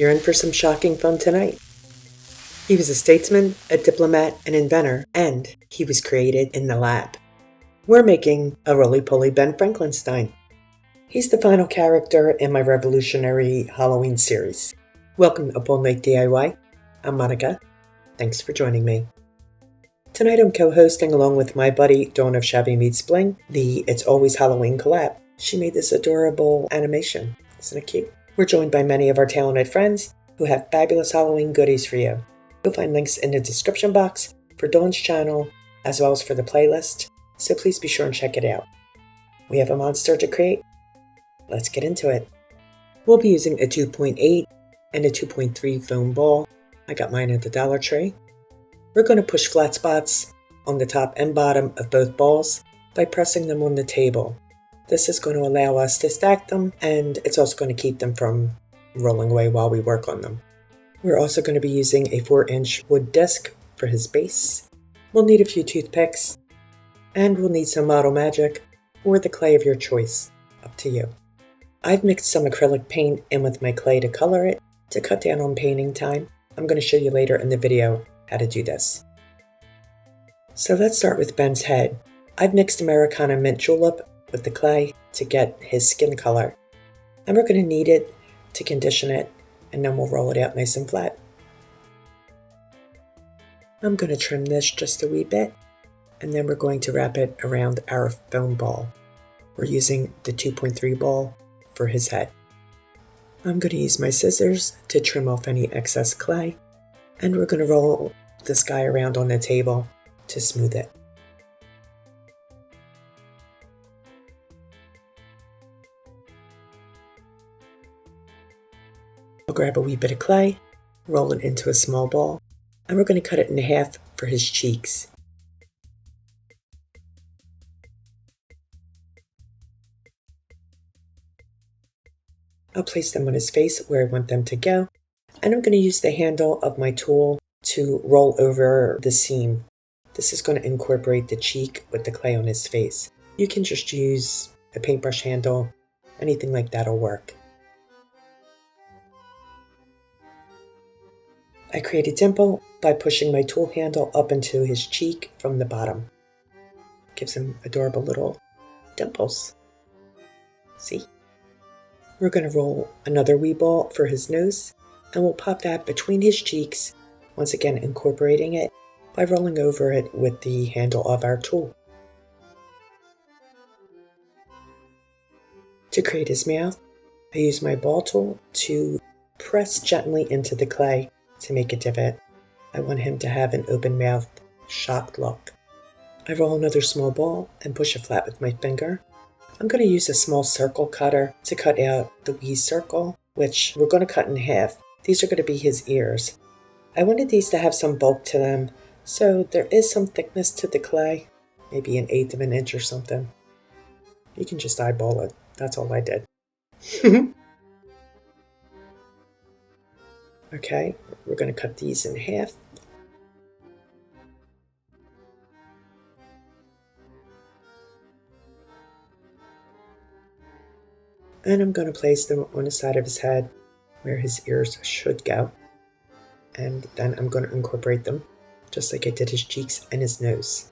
You're in for some shocking fun tonight. He was a statesman, a diplomat, an inventor, and he was created in the lab. We're making a roly-poly Ben Franklinstein. He's the final character in my revolutionary Halloween series. Welcome to All Night DIY. I'm Monica. Thanks for joining me. Tonight I'm co-hosting along with my buddy Dawn of Shabby Meets Bling, the It's Always Halloween collab. She made this adorable animation. Isn't it cute? We're joined by many of our talented friends who have fabulous Halloween goodies for you. You'll find links in the description box for Dawn's channel as well as for the playlist, so please be sure and check it out. We have a monster to create. Let's get into it. We'll be using a 2.8 and a 2.3 foam ball. I got mine at the Dollar Tree. We're going to push flat spots on the top and bottom of both balls by pressing them on the table. This is going to allow us to stack them, and it's also going to keep them from rolling away while we work on them. We're also going to be using a 4-inch wood disc for his base. We'll need a few toothpicks, and we'll need some model magic or the clay of your choice. Up to you. I've mixed some acrylic paint in with my clay to color it to cut down on painting time. I'm going to show you later in the video how to do this. So let's start with Ben's head. I've mixed Americana mint julep with the clay to get his skin color. And we're going to knead it to condition it, and then we'll roll it out nice and flat. I'm going to trim this just a wee bit, and then we're going to wrap it around our foam ball. We're using the 2.3 ball for his head. I'm going to use my scissors to trim off any excess clay, and we're going to roll this guy around on the table to smooth it. I'll grab a wee bit of clay, roll it into a small ball, and we're going to cut it in half for his cheeks. I'll place them on his face where I want them to go, and I'm going to use the handle of my tool to roll over the seam. This is going to incorporate the cheek with the clay on his face. You can just use a paintbrush handle, anything like that will work. I create a dimple by pushing my tool handle up into his cheek from the bottom. Gives him adorable little dimples. See? We're going to roll another wee ball for his nose, and we'll pop that between his cheeks, once again incorporating it by rolling over it with the handle of our tool. To create his mouth, I use my ball tool to press gently into the clay to make a divot. I want him to have an open mouth, shocked look. I roll another small ball and push it flat with my finger. I'm going to use a small circle cutter to cut out the wee circle, which we're going to cut in half. These are going to be his ears. I wanted these to have some bulk to them, so there is some thickness to the clay, maybe 1/8 of an inch or something. You can just eyeball it. That's all I did. Okay, we're going to cut these in half. And I'm going to place them on the side of his head where his ears should go. And then I'm going to incorporate them just like I did his cheeks and his nose.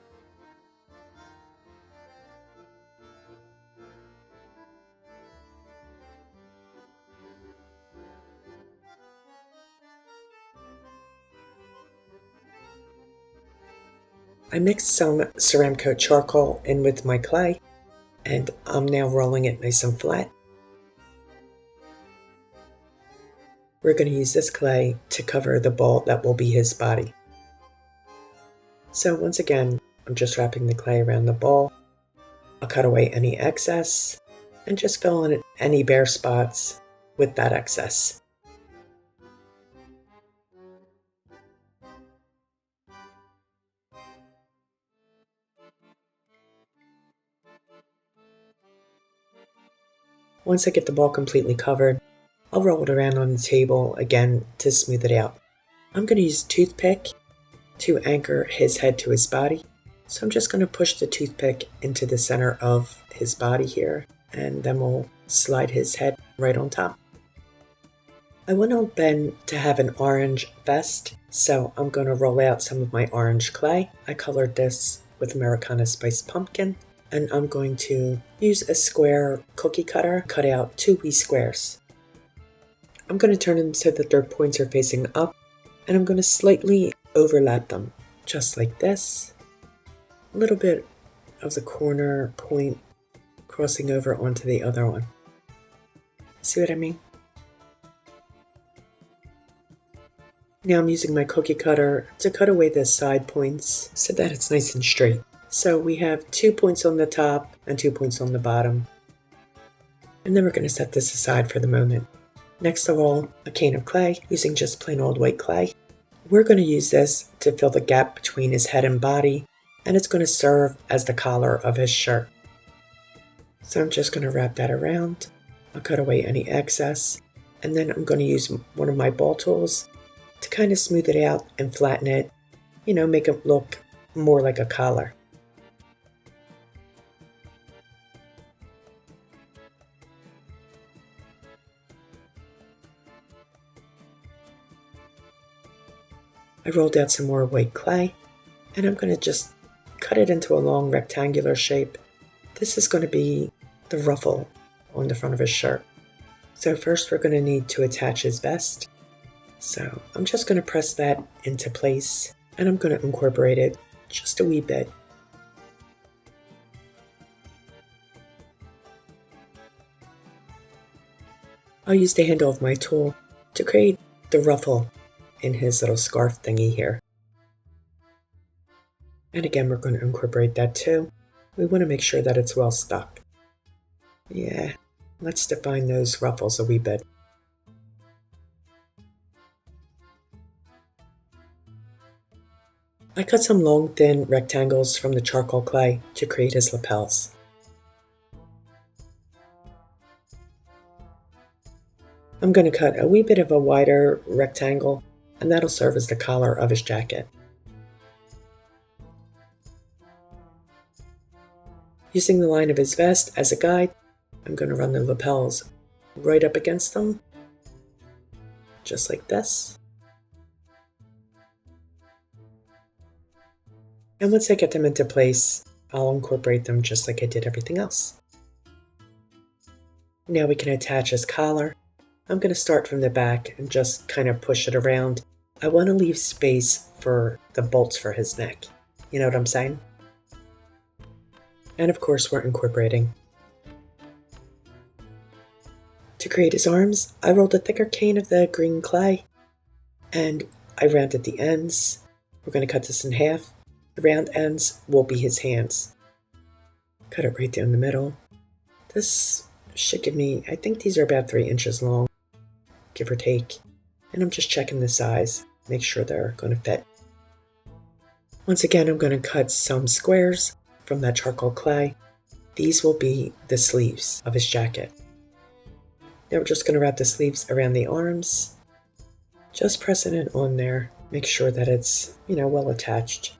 I mixed some ceramic coat charcoal in with my clay, and I'm now rolling it nice and flat. We're going to use this clay to cover the ball that will be his body. So once again, I'm just wrapping the clay around the ball. I'll cut away any excess and just fill in any bare spots with that excess. Once I get the ball completely covered, I'll roll it around on the table again to smooth it out. I'm going to use a toothpick to anchor his head to his body. So I'm just going to push the toothpick into the center of his body here, and then we'll slide his head right on top. I want Ben to have an orange vest, so I'm going to roll out some of my orange clay. I colored this with Americana Spiced Pumpkin, and I'm going to use a square cookie cutter, cut out 2 wee squares. I'm going to turn them so that their points are facing up, and I'm going to slightly overlap them, just like this. A little bit of the corner point crossing over onto the other one. See what I mean? Now I'm using my cookie cutter to cut away the side points so that it's nice and straight. So we have 2 points on the top and 2 points on the bottom. And then we're going to set this aside for the moment. Next of all, a cane of clay, using just plain old white clay. We're going to use this to fill the gap between his head and body, and it's going to serve as the collar of his shirt. So I'm just going to wrap that around. I'll cut away any excess, and then I'm going to use one of my ball tools to kind of smooth it out and flatten it, make it look more like a collar. I rolled out some more white clay, and I'm going to just cut it into a long rectangular shape. This is going to be the ruffle on the front of his shirt. So first we're going to need to attach his vest. So I'm just going to press that into place, and I'm going to incorporate it just a wee bit. I'll use the handle of my tool to create the ruffle in his little scarf thingy here. And again, we're going to incorporate that too. We want to make sure that it's well stuck. Yeah, let's define those ruffles a wee bit. I cut some long, thin rectangles from the charcoal clay to create his lapels. I'm going to cut a wee bit of a wider rectangle, and that'll serve as the collar of his jacket. Using the line of his vest as a guide, I'm going to run the lapels right up against them, just like this. And once I get them into place, I'll incorporate them just like I did everything else. Now we can attach his collar. I'm going to start from the back and just kind of push it around. I want to leave space for the bolts for his neck. You know what I'm saying? And of course, we're incorporating. To create his arms, I rolled a thicker cane of the green clay, and I rounded the ends. We're going to cut this in half. The round ends will be his hands. Cut it right down the middle. This should give me, I think these are about 3 inches long, give or take. And I'm just checking the size, make sure they're going to fit. Once again, I'm going to cut some squares from that charcoal clay. These will be the sleeves of his jacket. Now we're just going to wrap the sleeves around the arms. Just pressing it on there. Make sure that it's, well attached.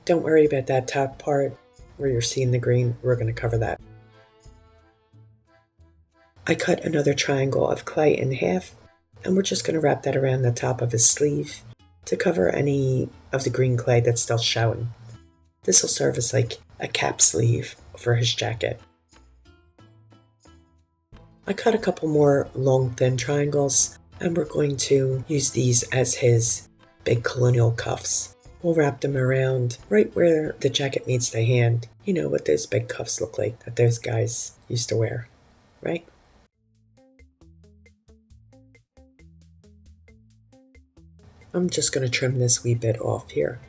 Don't worry about that top part where you're seeing the green. We're going to cover that. I cut another triangle of clay in half, and we're just going to wrap that around the top of his sleeve to cover any of the green clay that's still showing. This will serve as like a cap sleeve for his jacket. I cut a couple more long, thin triangles, and we're going to use these as his big colonial cuffs. We'll wrap them around right where the jacket meets the hand. You know what those big cuffs look like that those guys used to wear, right? I'm just going to trim this wee bit off here.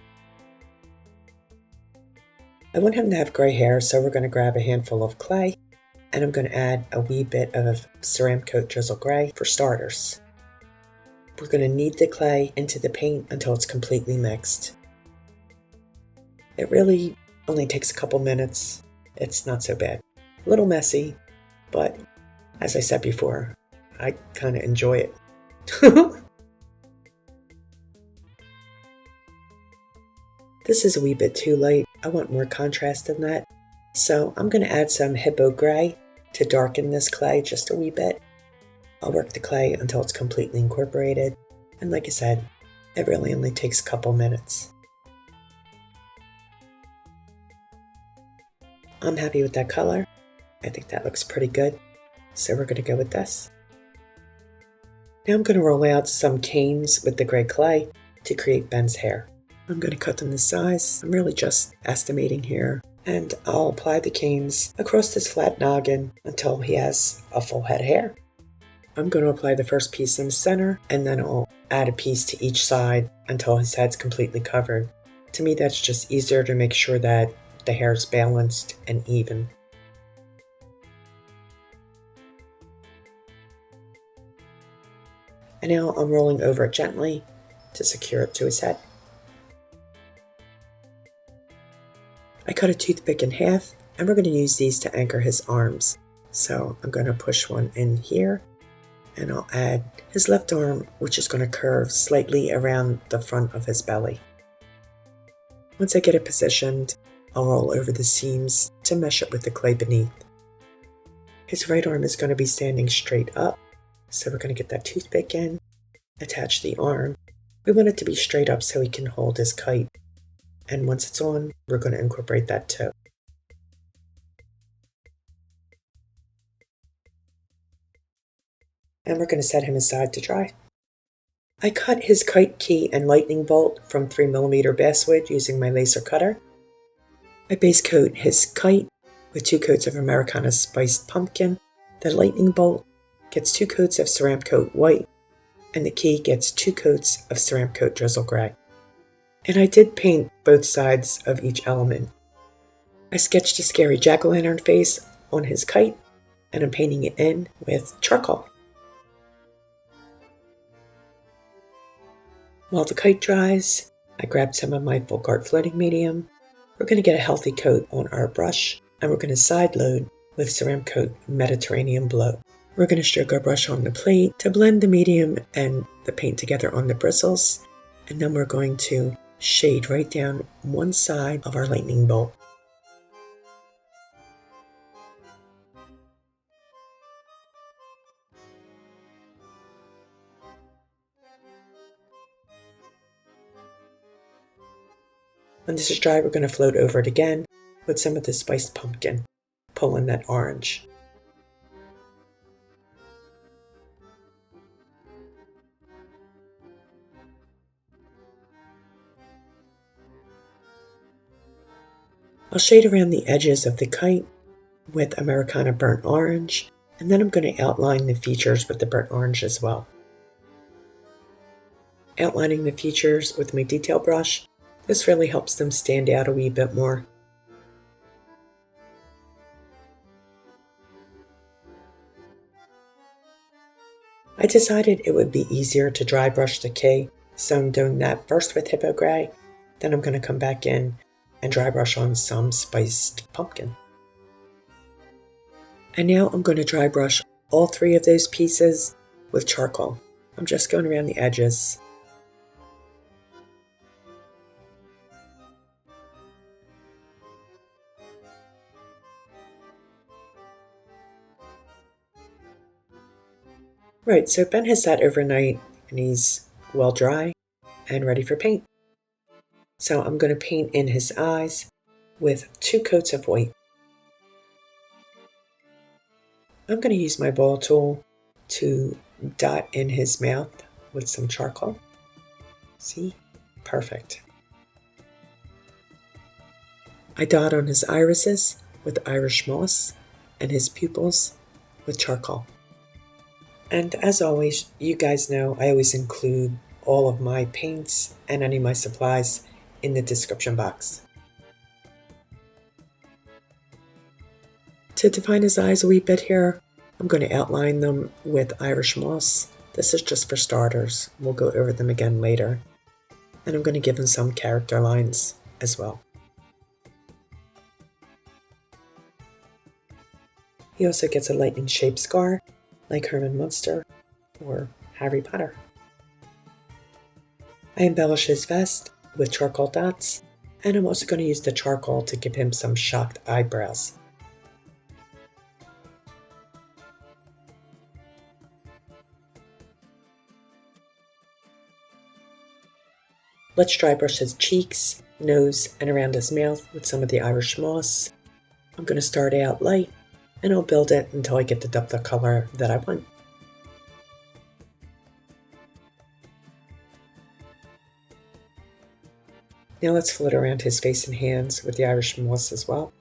I want him to have gray hair, so we're going to grab a handful of clay, and I'm going to add a wee bit of Ceramic Coat Drizzle Gray for starters. We're going to knead the clay into the paint until it's completely mixed. It really only takes a couple minutes. It's not so bad. A little messy, but as I said before, I kind of enjoy it. This is a wee bit too light. I want more contrast than that. So I'm going to add some Hippo Gray to darken this clay just a wee bit. I'll work the clay until it's completely incorporated, and like I said, it really only takes a couple minutes. I'm happy with that color. I think that looks pretty good, so we're going to go with this. Now I'm going to roll out some canes with the gray clay to create Ben's hair. I'm going to cut them this size. I'm really just estimating here, and I'll apply the canes across this flat noggin until he has a full head of hair. I'm going to apply the first piece in the center, and then I'll add a piece to each side until his head's completely covered. To me, that's just easier to make sure that the hair is balanced and even. And now I'm rolling over it gently to secure it to his head. I cut a toothpick in half, and we're going to use these to anchor his arms. So I'm going to push one in here, and I'll add his left arm, which is going to curve slightly around the front of his belly. Once I get it positioned, I'll roll over the seams to mesh it with the clay beneath. His right arm is going to be standing straight up, so we're going to get that toothpick in, attach the arm. We want it to be straight up so he can hold his kite. And once it's on, we're going to incorporate that too. And we're going to set him aside to dry. I cut his kite key and lightning bolt from 3mm basswood using my laser cutter. I base coat his kite with 2 coats of Americana spiced pumpkin. The lightning bolt gets 2 coats of ceramic coat white, and the key gets 2 coats of ceramic coat drizzle gray. And I did paint both sides of each element. I sketched a scary jack-o'-lantern face on his kite, and I'm painting it in with charcoal. While the kite dries, I grabbed some of my Folk Art floating medium. We're going to get a healthy coat on our brush, and we're going to side load with ceramic coat Mediterranean Blue. We're going to stroke our brush on the plate to blend the medium and the paint together on the bristles, and then we're going to shade right down one side of our lightning bolt. When this is dry, we're going to float over it again with some of the spiced pumpkin, pulling that orange. I'll shade around the edges of the kite with Americana burnt orange, and then I'm going to outline the features with the burnt orange as well. Outlining the features with my detail brush, this really helps them stand out a wee bit more. I decided it would be easier to dry brush the key, so I'm doing that first with Hippo Gray, then I'm going to come back in and dry brush on some spiced pumpkin. And now I'm going to dry brush all 3 of those pieces with charcoal. I'm just going around the edges. Right, so Ben has sat overnight and he's well dry and ready for paint. So I'm going to paint in his eyes with 2 coats of white. I'm going to use my ball tool to dot in his mouth with some charcoal. See? Perfect. I dot on his irises with Irish moss and his pupils with charcoal. And as always, you guys know I always include all of my paints and any of my supplies in the description box. To define his eyes a wee bit here, I'm going to outline them with Irish moss. This is just for starters. We'll go over them again later. And I'm going to give him some character lines as well. He also gets a lightning-shaped scar, like Herman Munster or Harry Potter. I embellish his vest with charcoal dots, and I'm also going to use the charcoal to give him some shocked eyebrows. Let's dry brush his cheeks, nose, and around his mouth with some of the Irish moss. I'm going to start out light, and I'll build it until I get the depth of color that I want. Now let's float around his face and hands with the Irish moss as well.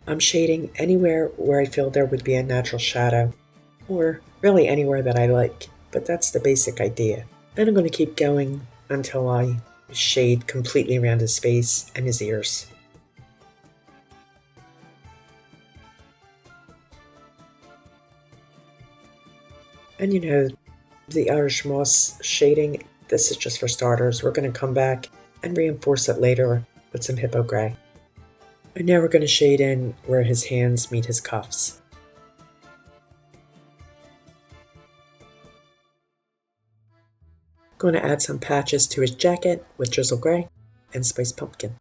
I'm shading anywhere where I feel there would be a natural shadow, or really anywhere that I like, but that's the basic idea. And I'm going to keep going until I shade completely around his face and his ears. And you know, the Irish moss shading, this is just for starters. We're going to come back and reinforce it later with some hippo gray. And now we're going to shade in where his hands meet his cuffs. Going to add some patches to his jacket with drizzle gray and spiced pumpkin.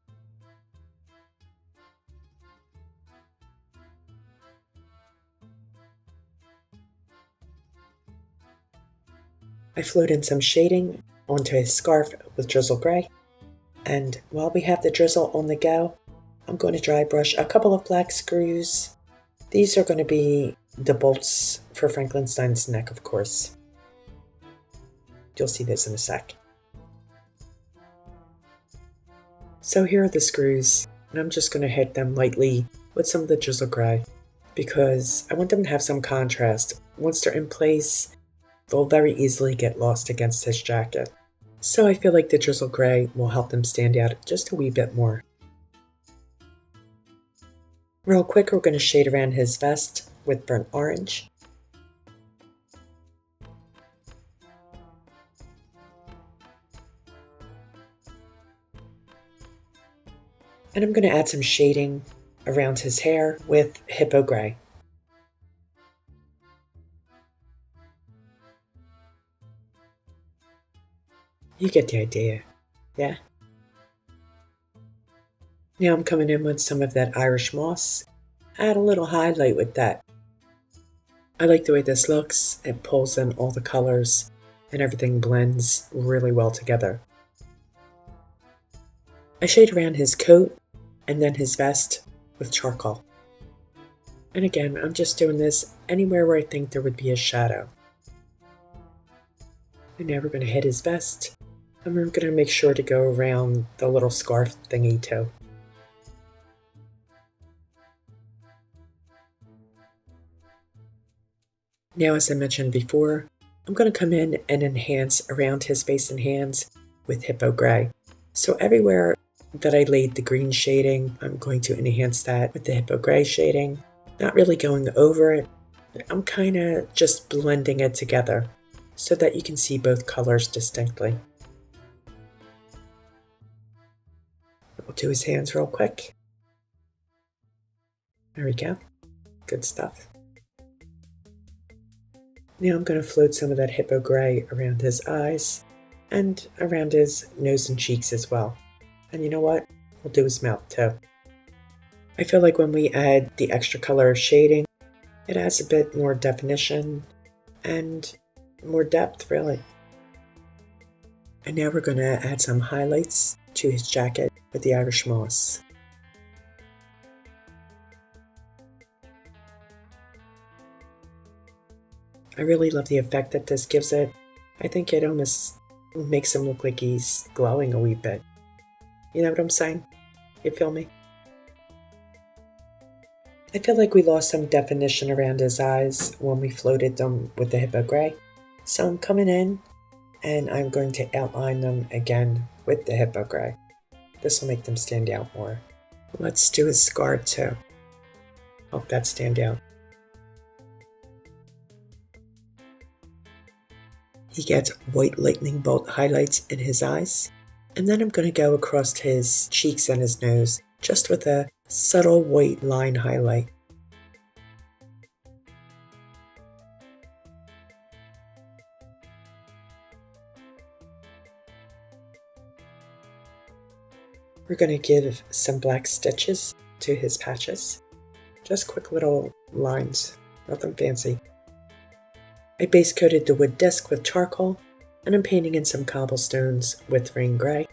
I float in some shading onto his scarf with drizzle gray. And while we have the drizzle on the go, I'm going to dry brush a couple of black screws. These are going to be the bolts for Franklinstein's neck, of course. You'll see this in a sec. So here are the screws, and I'm just going to hit them lightly with some of the drizzle gray because I want them to have some contrast. Once they're in place, they'll very easily get lost against his jacket. So I feel like the drizzle gray will help them stand out just a wee bit more. Real quick, we're going to shade around his vest with burnt orange. And I'm going to add some shading around his hair with hippo gray. You get the idea, yeah? Now I'm coming in with some of that Irish moss. Add a little highlight with that. I like the way this looks. It pulls in all the colors and everything blends really well together. I shade around his coat and then his vest with charcoal. And again, I'm just doing this anywhere where I think there would be a shadow. And now we're going to hit his vest. And we're going to make sure to go around the little scarf thingy too. Now, as I mentioned before, I'm going to come in and enhance around his face and hands with hippo gray. So everywhere that I laid the green shading, I'm going to enhance that with the hippo gray shading. Not really going over it. I'm kind of just blending it together so that you can see both colors distinctly. We'll do his hands real quick. There we go. Good stuff. Now I'm going to float some of that hippo gray around his eyes and around his nose and cheeks as well. And you know what? We'll do his mouth too. I feel like when we add the extra color of shading, it adds a bit more definition and more depth, really. And now we're going to add some highlights to his jacket with the Irish moss. I really love the effect that this gives it. I think it almost makes him look like he's glowing a wee bit. You know what I'm saying? You feel me? I feel like we lost some definition around his eyes when we floated them with the hippo gray. So I'm coming in and I'm going to outline them again with the hippo gray. This will make them stand out more. Let's do his scar too. Hope that stand out. He gets white lightning bolt highlights in his eyes. And then I'm going to go across his cheeks and his nose, just with a subtle white line highlight. We're going to give some black stitches to his patches. Just quick little lines, nothing fancy. I base coated the wood disc with charcoal, and I'm painting in some cobblestones with rain gray.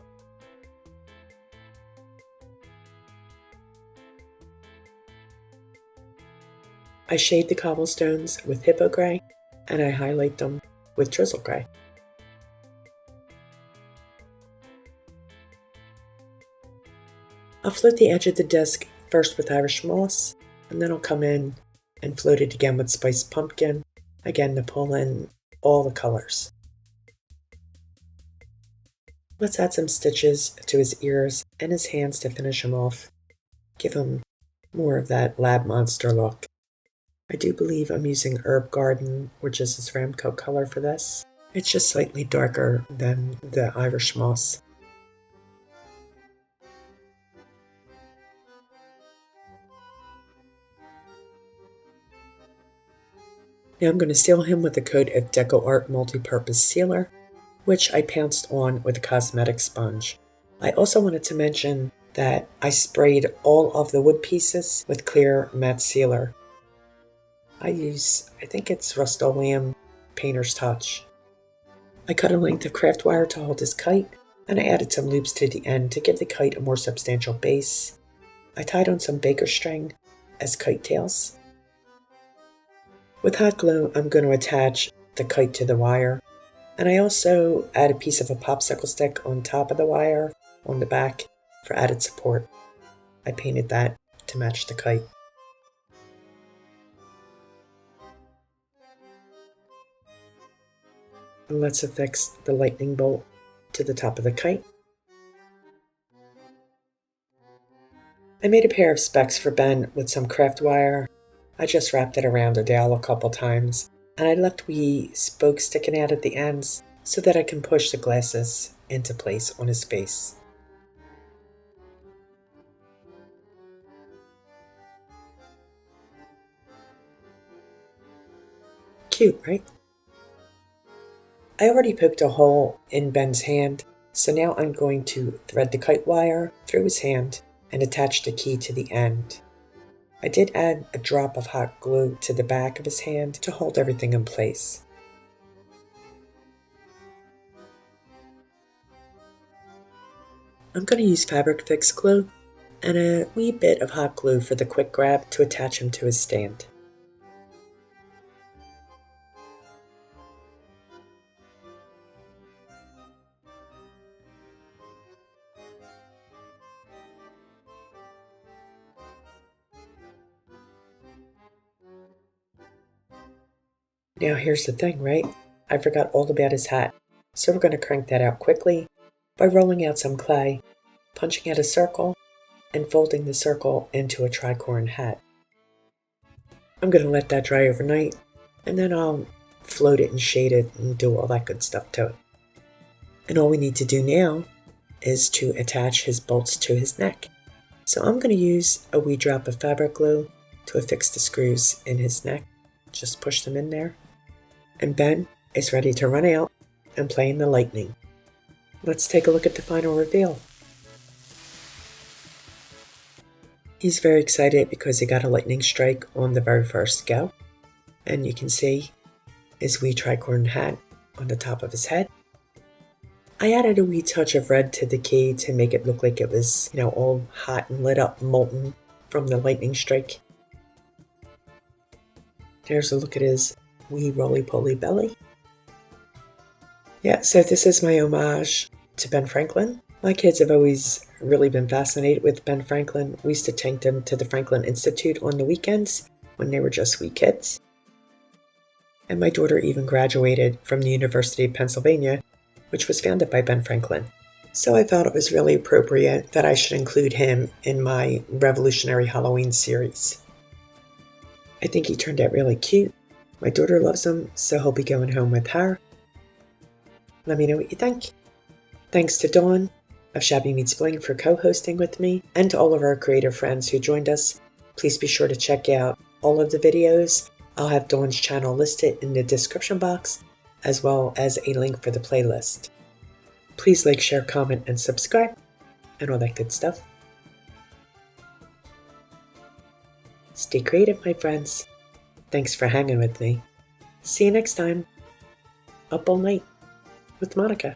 I shade the cobblestones with hippo gray, and I highlight them with drizzle gray. I'll float the edge of the disc first with Irish moss, and then I'll come in and float it again with spiced pumpkin, again to pull in all the colors. Let's add some stitches to his ears and his hands to finish him off. Give him more of that lab monster look. I do believe I'm using Herb Garden, which is his Ramcoat color for this. It's just slightly darker than the Irish moss. Now I'm going to seal him with a coat of Decor multi-purpose sealer, which I pounced on with a cosmetic sponge. I also wanted to mention that I sprayed all of the wood pieces with clear matte sealer. I think it's Rust-Oleum Painter's Touch. I cut a length of craft wire to hold his kite, and I added some loops to the end to give the kite a more substantial base. I tied on some baker string as kite tails. With hot glue, I'm going to attach the kite to the wire, and I also add a piece of a popsicle stick on top of the wire on the back for added support. I painted that to match the kite. And let's affix the lightning bolt to the top of the kite. I made a pair of specs for Ben with some craft wire. I just wrapped it around a dowel a couple times, and I left wee spokes sticking out at the ends so that I can push the glasses into place on his face. Cute, right? I already poked a hole in Ben's hand, so now I'm going to thread the kite wire through his hand and attach the key to the end. I did add a drop of hot glue to the back of his hand to hold everything in place. I'm going to use fabric fix glue and a wee bit of hot glue for the quick grab to attach him to his stand. Now here's the thing, right? I forgot all about his hat, so we're going to crank that out quickly by rolling out some clay, punching out a circle, and folding the circle into a tricorn hat. I'm going to let that dry overnight, and then I'll float it and shade it and do all that good stuff to it. And all we need to do now is to attach his bolts to his neck. So I'm going to use a wee drop of fabric glue to affix the screws in his neck. Just push them in there. And Ben is ready to run out and play in the lightning. Let's take a look at the final reveal. He's very excited because he got a lightning strike on the very first go. And you can see his wee tricorn hat on the top of his head. I added a wee touch of red to the key to make it look like it was, all hot and lit up, molten from the lightning strike. There's a look at his wee roly-poly belly. Yeah, so this is my homage to Ben Franklin. My kids have always really been fascinated with Ben Franklin. We used to take them to the Franklin Institute on the weekends when they were just wee kids. And my daughter even graduated from the University of Pennsylvania, which was founded by Ben Franklin. So I felt it was really appropriate that I should include him in my Revolutionary Halloween series. I think he turned out really cute. My daughter loves him, so he'll be going home with her. Let me know what you think. Thanks to Dawn of Shabby Meets Bling for co-hosting with me, and to all of our creative friends who joined us. Please be sure to check out all of the videos. I'll have Dawn's channel listed in the description box, as well as a link for the playlist. Please like, share, comment, and subscribe, and all that good stuff. Stay creative, my friends. Thanks for hanging with me. See you next time. Up all night. with Monica.